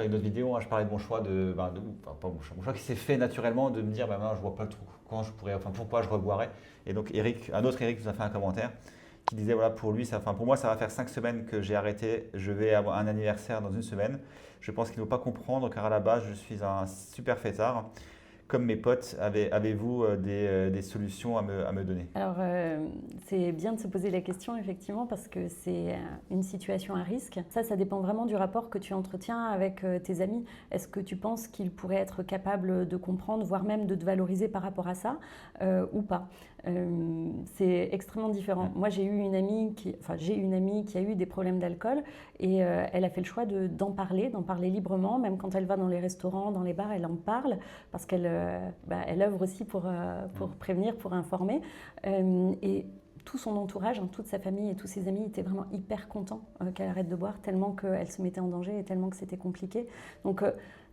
Avec notre vidéo, hein, je parlais de mon choix enfin, pas mon choix qui s'est fait naturellement de me dire, non, je vois pas le trou. Quand je pourrais, enfin, pourquoi je reboirais. Et donc, un autre Eric nous a fait un commentaire qui disait, voilà, pour lui, enfin, pour moi, ça va faire 5 semaines que j'ai arrêté. Je vais avoir un anniversaire dans une semaine. Je pense qu'il ne faut pas comprendre car à la base, je suis un super fêtard. Comme mes potes, avez-vous des solutions à me donner? Alors, c'est bien de se poser la question, effectivement, parce que c'est une situation à risque. Ça dépend vraiment du rapport que tu entretiens avec tes amis. Est-ce que tu penses qu'ils pourraient être capables de comprendre, voire même de te valoriser par rapport à ça, ou pas? C'est extrêmement différent. Moi, j'ai une amie qui a eu des problèmes d'alcool et elle a fait le choix d'en parler librement, même quand elle va dans les restaurants, dans les bars, elle en parle parce qu'elle elle œuvre aussi pour prévenir, pour informer. Et tout son entourage, hein, toute sa famille et tous ses amis étaient vraiment hyper contents qu'elle arrête de boire, tellement qu'elle se mettait en danger et tellement que c'était compliqué. Donc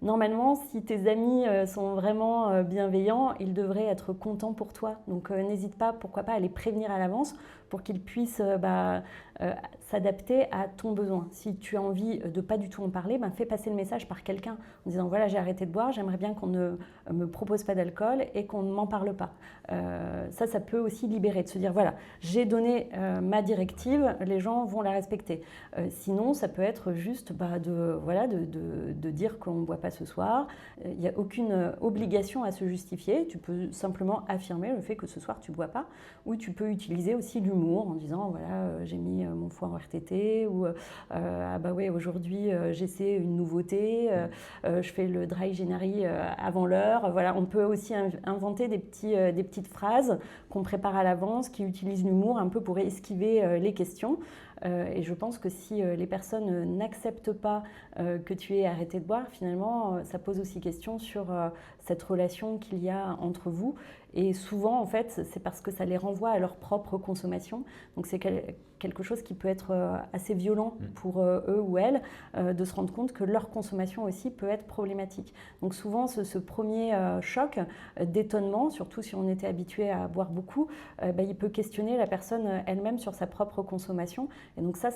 normalement, si tes amis sont vraiment bienveillants, ils devraient être contents pour toi. Donc n'hésite pas, pourquoi pas, à les prévenir à l'avance pour qu'ils puissent s'adapter à ton besoin. Si tu as envie de pas du tout en parler, fais passer le message par quelqu'un en disant voilà, j'ai arrêté de boire, j'aimerais bien qu'on ne me propose pas d'alcool et qu'on ne m'en parle pas. Ça peut aussi libérer, de se dire voilà, j'ai donné ma directive, les gens vont la respecter. Sinon, ça peut être juste de dire qu'on ne boit pas ce soir. Il n'y a aucune obligation à se justifier. Tu peux simplement affirmer le fait que ce soir tu ne bois pas, ou tu peux utiliser aussi l'humour en disant voilà, j'ai mis mon foie en RTT, ou ah bah ouais, aujourd'hui j'essaie une nouveauté, je fais le dry January avant l'heure. Voilà, on peut aussi inventer des petites phrases qu'on prépare à l'avance, qui utilisent l'humour un peu pour esquiver les questions. Et je pense que si les personnes n'acceptent pas que tu aies arrêté de boire, finalement, ça pose aussi question sur cette relation qu'il y a entre vous. Et souvent, en fait, c'est parce que ça les renvoie à leur propre consommation. Donc c'est quelque chose qui peut être assez violent pour eux ou elles, de se rendre compte que leur consommation aussi peut être problématique. Donc souvent, ce premier choc d'étonnement, surtout si on était habitué à boire beaucoup, il peut questionner la personne elle-même sur sa propre consommation. Et donc ça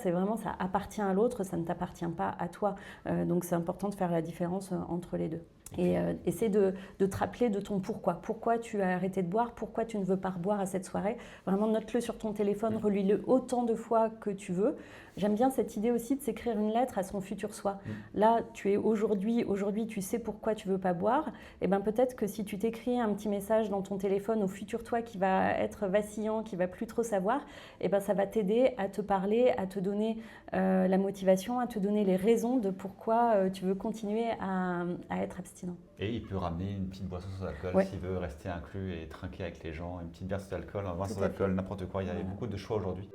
appartient à l'autre, ça ne t'appartient pas à toi. Donc c'est important de faire la différence entre les deux. Et essaie de te rappeler de ton pourquoi. Pourquoi tu as arrêté de boire, pourquoi tu ne veux pas reboire à cette soirée. Vraiment, note-le sur ton téléphone, relis-le autant de fois que tu veux. J'aime bien cette idée aussi de s'écrire une lettre à son futur soi. Là, tu es aujourd'hui, tu sais pourquoi tu ne veux pas boire. Et bien peut-être que si tu t'écris un petit message dans ton téléphone au futur toi qui va être vacillant, qui ne va plus trop savoir, et ben ça va t'aider à te parler, à te donner la motivation, à te donner les raisons de pourquoi tu veux continuer à être abstinent. Et il peut ramener une petite boisson sans alcool s'il veut rester inclus et trinquer avec les gens, une petite bière sans alcool, un vin sans alcool, n'importe quoi. Il y a beaucoup de choix aujourd'hui.